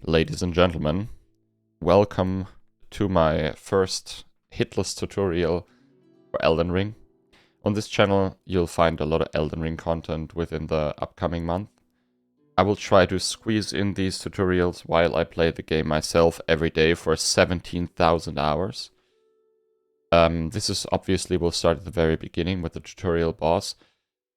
Ladies and gentlemen, welcome to my first Hitless tutorial for Elden Ring. On this channel, you'll find a lot of Elden Ring content within the upcoming month. I will try to squeeze in these tutorials while I play the game myself every day for 17,000 hours. This is obviously, we'll start at the very beginning with the tutorial boss.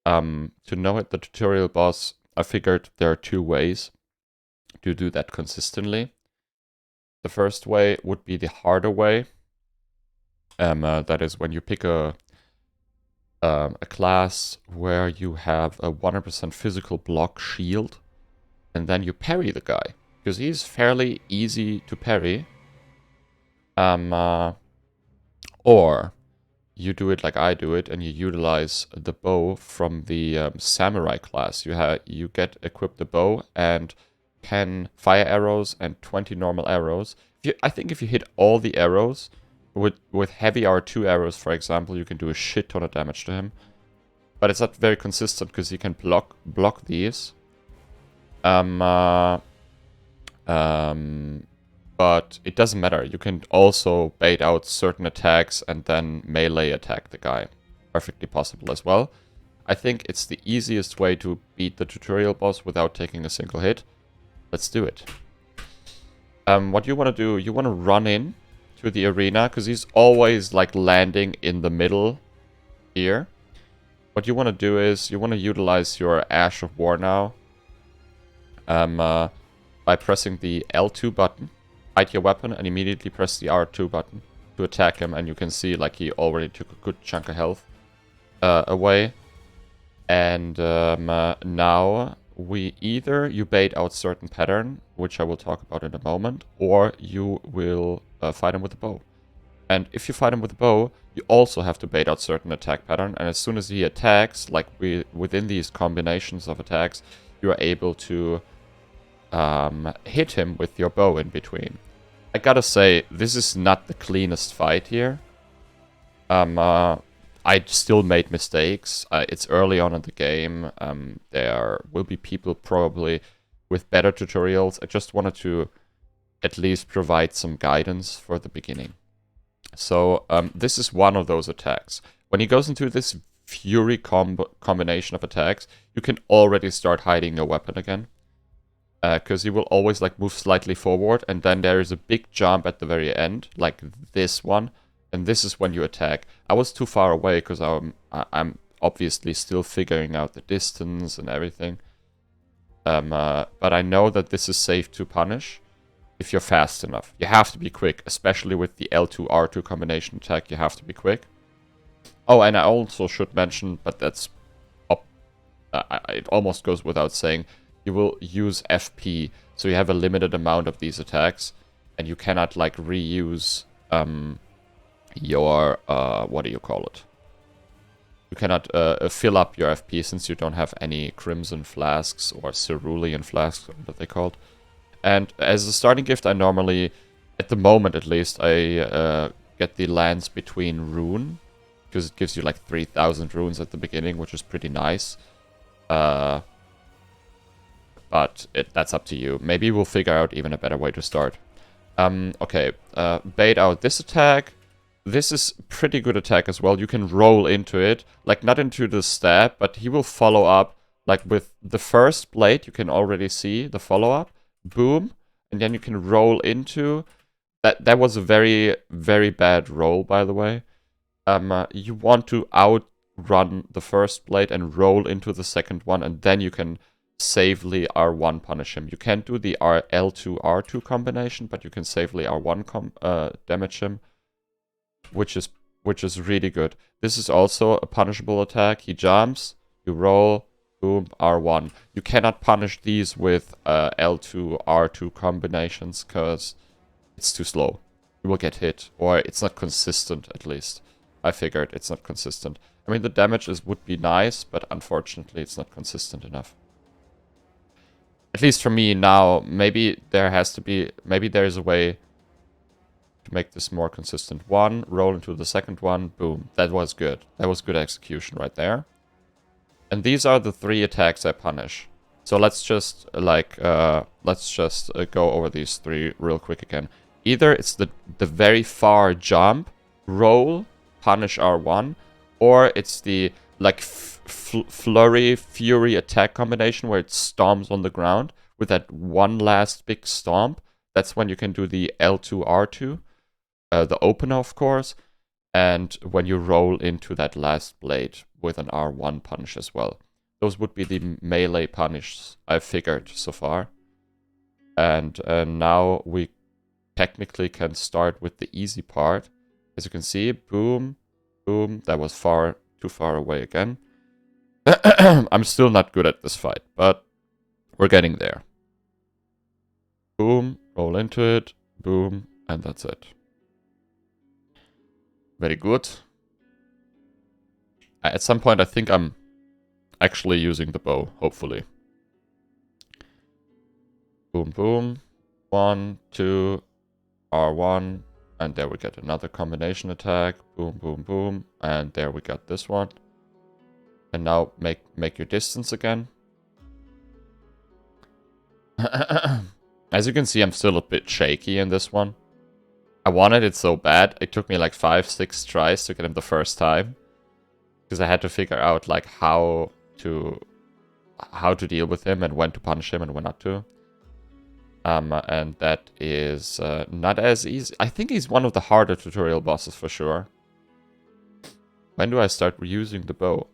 To know it, the tutorial boss, I figured there are two ways to do that consistently. The first way would be the harder way. That is when you pick a class where you have a 100% physical block shield, and then you parry the guy, because he's fairly easy to parry. Or you do it like I do it, and you utilize the bow from the samurai class. You get equipped the bow and 10 fire arrows and 20 normal arrows. I think if you hit all the arrows with heavy R2 arrows, for example, you can do a shit ton of damage to him. But it's not very consistent because he can block these. But it doesn't matter. You can also bait out certain attacks and then melee attack the guy. Perfectly possible as well. I think it's the easiest way to beat the tutorial boss without taking a single hit. Let's do it. What you want to do, you want to run in to the arena, because he's always like landing in the middle here. What you want to do is, you want to utilize your Ash of War now. By pressing the L2 button, hide your weapon, and immediately press the R2 button to attack him, and you can see like he already took a good chunk of health away. And now you bait out certain pattern, which I will talk about in a moment, or you will fight him with a bow. And if you fight him with a bow, you also have to bait out certain attack pattern, and as soon as he attacks, like within these combinations of attacks, you are able to hit him with your bow in between. I gotta say, this is not the cleanest fight here. I still made mistakes. It's early on in the game. There will be people probably with better tutorials. I just wanted to at least provide some guidance for the beginning. So this is one of those attacks. When he goes into this fury combination of attacks, you can already start hiding your weapon again. Because he will always like move slightly forward, and then there is a big jump at the very end, like this one. And this is when you attack. I was too far away because I'm obviously still figuring out the distance and everything. But I know that this is safe to punish if you're fast enough. You have to be quick, especially with the L2 R2 combination attack. You have to be quick. Oh, and I also should mention, but that's it almost goes without saying. You will use FP, so you have a limited amount of these attacks, and you cannot like reuse your what do you call it? You cannot fill up your FP since you don't have any Crimson Flasks or Cerulean Flasks, what they called. And as a starting gift, I normally, at the moment at least, I get the Lance Between Rune, because it gives you like 3,000 runes at the beginning, which is pretty nice. But that's up to you. Maybe we'll figure out even a better way to start. Okay, bait out this attack. This is pretty good attack as well. You can roll into it, like not into the stab, but he will follow up. Like with the first blade, you can already see the follow-up. Boom. And then you can roll into... That was a very, very bad roll, by the way. You want to outrun the first blade and roll into the second one, and then you can safely R1 punish him. You can't do the L2 R2 combination, but you can safely R1 damage him, which is really good. This is also a punishable attack. He jumps, you roll, boom, R1. You cannot punish these with L2 R2 combinations because it's too slow. You will get hit, or it's not consistent. At least I figured it's not consistent. I mean, the damage would be nice, but unfortunately it's not consistent enough. At least for me now, maybe there is a way to make this more consistent. One, roll into the second one, boom. That was good. That was good execution right there. And these are the 3 attacks I punish. So let's just go over these 3 real quick again. Either it's the very far jump, roll, punish R1, or it's the like flurry fury attack combination where it stomps on the ground with that one last big stomp. That's when you can do the L2 R2, the opener of course, and when you roll into that last blade with an R1 punish as well. Those would be the melee punishes I've figured so far. And now we technically can start with the easy part. As you can see, boom, boom. That was too far away again. I'm still not good at this fight, but we're getting there. Boom, roll into it, boom, and that's it. Very good. At some point, I think I'm actually using the bow, hopefully. Boom, boom. 1, 2, R1. And there we get another combination attack. Boom, boom, boom. And there we got this one. And now make your distance again. As you can see, I'm still a bit shaky in this one. I wanted it so bad. It took me like 5-6 tries to get him the first time. Because I had to figure out like how to deal with him and when to punish him and when not to. And that is not as easy. I think he's one of the harder tutorial bosses for sure. When do I start using the bow?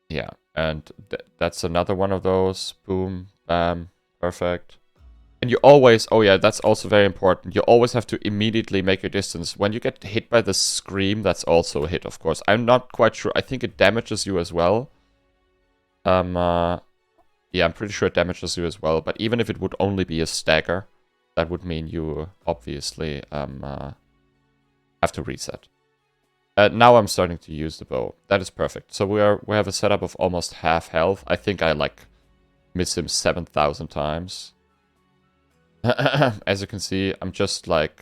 Yeah, and that's another one of those. Boom, bam, perfect. And you always, oh yeah, that's also very important. You always have to immediately make your distance. When you get hit by the scream, that's also a hit, of course. I'm not quite sure. I think it damages you as well. Yeah, I'm pretty sure it damages you as well. But even if it would only be a stagger, that would mean you obviously have to reset. Now I'm starting to use the bow. That is perfect. So we have a setup of almost half health. I think I like miss him 7,000 times. As you can see, I'm just like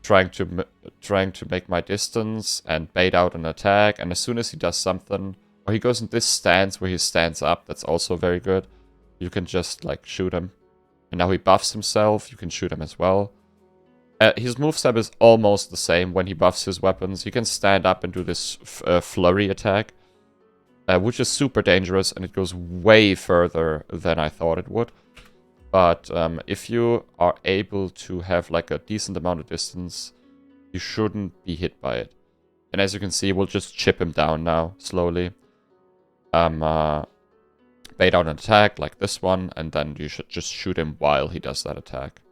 trying to make my distance and bait out an attack. And as soon as he does something, or he goes in this stance where he stands up, that's also very good. You can just like shoot him. And now he buffs himself. You can shoot him as well. His moveset is almost the same when he buffs his weapons. He can stand up and do this flurry attack, which is super dangerous, and it goes way further than I thought it would. But if you are able to have like a decent amount of distance, you shouldn't be hit by it. And as you can see, we'll just chip him down now, slowly. Bait out an attack like this one, and then you should just shoot him while he does that attack.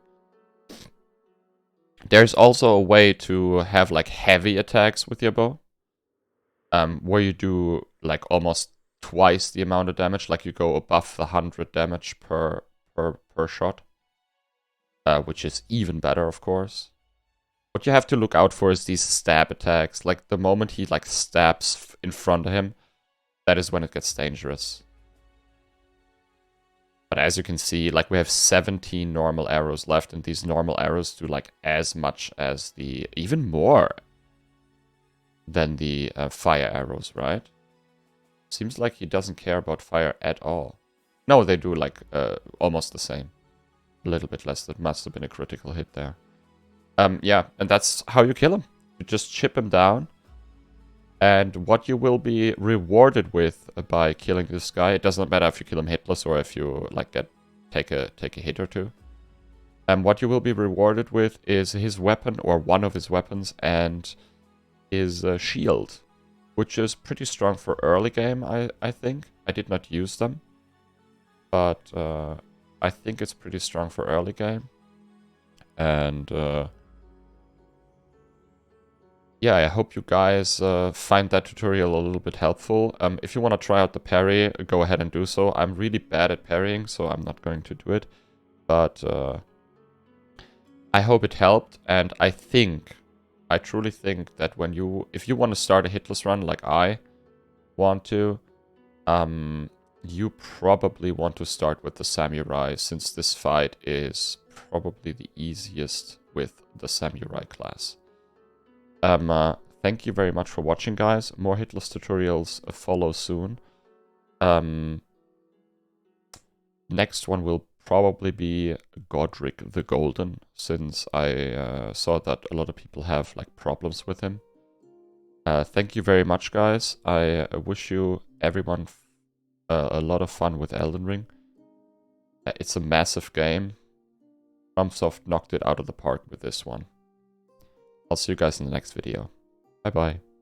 There's also a way to have like heavy attacks with your bow. Where you do like almost twice the amount of damage, like you go above the 100 damage per shot. Which is even better, of course. What you have to look out for is these stab attacks. Like the moment he like stabs in front of him, that is when it gets dangerous. But as you can see, like we have 17 normal arrows left, and these normal arrows do like as much as the, even more than the fire arrows, right? Seems like he doesn't care about fire at all. No, they do like almost the same. A little bit less. That must have been a critical hit there. Yeah, and that's how you kill him. You just chip him down. And what you will be rewarded with by killing this guy, it doesn't matter if you kill him hitless or if you like take a hit or two. And what you will be rewarded with is his weapon or one of his weapons and his shield, which is pretty strong for early game, I think. I did not use them, but I think it's pretty strong for early game. And yeah, I hope you guys find that tutorial a little bit helpful. If you want to try out the parry, go ahead and do so. I'm really bad at parrying, so I'm not going to do it. But I hope it helped, and I truly think that if you want to start a hitless run like I want to, you probably want to start with the samurai, since this fight is probably the easiest with the samurai class. thank you very much for watching, guys. More Hitless tutorials follow soon. Next one will probably be Godric the Golden, since I saw that a lot of people have like problems with him. Thank you very much, guys. I wish you everyone a lot of fun with Elden Ring. It's a massive game. FromSoft knocked it out of the park with this one. I'll see you guys in the next video. Bye bye.